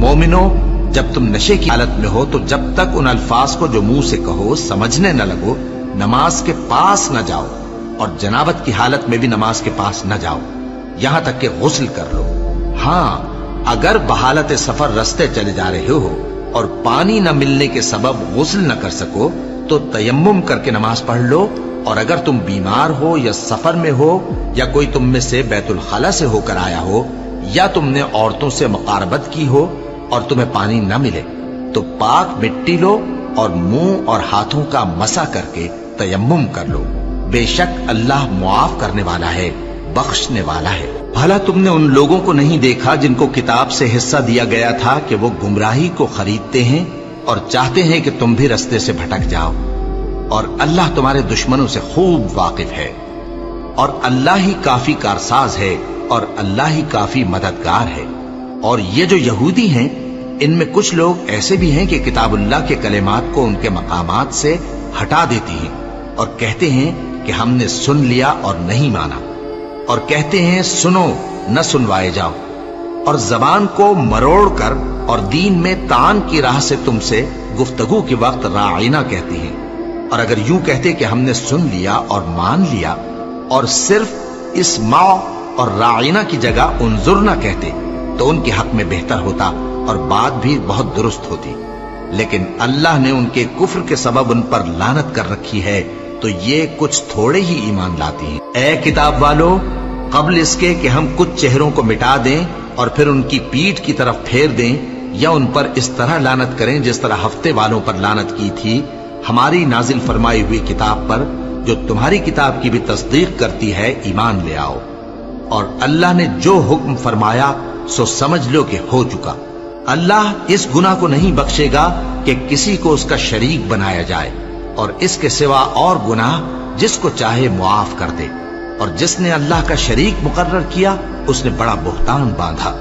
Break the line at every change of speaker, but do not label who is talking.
मोमिनो, जब तुम नशे की हालत में हो तो जब तक उन अल्फाज को जो मुंह से कहो समझने न लगो, नमाज के पास न जाओ, और जनाबत की हालत में भी नमाज के पास न जाओ, यहां तक कि गुस्ल कर लो। हाँ, अगर बहालत सफर रस्ते चले जा रहे हो और पानी न मिलने के सबब गुस्ल न कर सको तो तयम्मुम करके नमाज पढ़ लो, और अगर तुम बीमार हो या सफर में हो या कोई तुम में से बैतुल खला से होकर आया हो या तुमने औरतों से मुकारबत की हो और तुम्हें पानी न मिले तो पाक मिट्टी लो और मुंह और हाथों का मसा करके तयम्मुम कर लो। बेशक अल्लाह मुआफ करने वाला है, बख्शने वाला है। भला तुमने उन लोगों को नहीं देखा जिनको किताब से हिस्सा दिया गया था कि वो गुमराही को खरीदते हैं और चाहते हैं कि तुम भी रास्ते से भटक जाओ, और अल्लाह तुम्हारे दुश्मनों से खूब वाकिफ है, और अल्लाह ही काफी कारसाज है, और अल्लाह ही काफी मददगार है। और ये जो यहूदी हैं, इनमें कुछ लोग ऐसे भी हैं कि किताबुल्लाह के कलेमात को उनके मकामात से हटा देती हैं और कहते हैं कि हमने सुन लिया और नहीं माना, और कहते हैं सुनो न सुनवाए जाओ, और जबान को मरोड़ कर और दीन में तान की राह से तुमसे गुफ्तगू के वक्त राइना कहती हैं। और अगर यूं कहते कि हमने सुन लिया और मान लिया और सिर्फ इस माओ और राइना की जगह उन्जुर न कहते तो उनके हक में बेहतर होता और बात भी बहुत दुरुस्त होती। लेकिन अल्लाह ने उनके कुफ्र के सबब उन पर लानत कर रखी है, तो ये कुछ थोड़े ही ईमान लाती हैं। ऐ किताब वालो, कबल इसके कि हम कुछ चेहरों को मिटा दें और फिर उनकी पीठ की तरफ फेर दें या उन पर इस तरह लानत करें जिस तरह हफ्ते वालों पर लानत की थी, हमारी नाजिल फरमाई हुई किताब पर जो तुम्हारी किताब की भी तस्दीक करती है, ईमान ले आओ। और अल्लाह ने जो हुक्म फरमाया सो समझ लो कि हो चुका। अल्लाह इस गुनाह को नहीं बख्शेगा कि किसी को उसका शरीक बनाया जाए, और इसके सिवा और गुनाह जिसको चाहे मुआफ कर दे, और जिसने अल्लाह का शरीक मुकर्रर किया उसने बड़ा बुहतान बांधा।